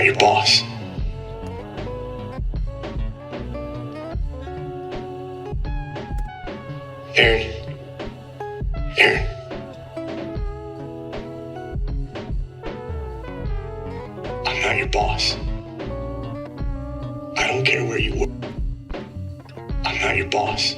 your boss. Aaron. Aaron. I'm not your boss. I don't care where you work. I'm not your boss.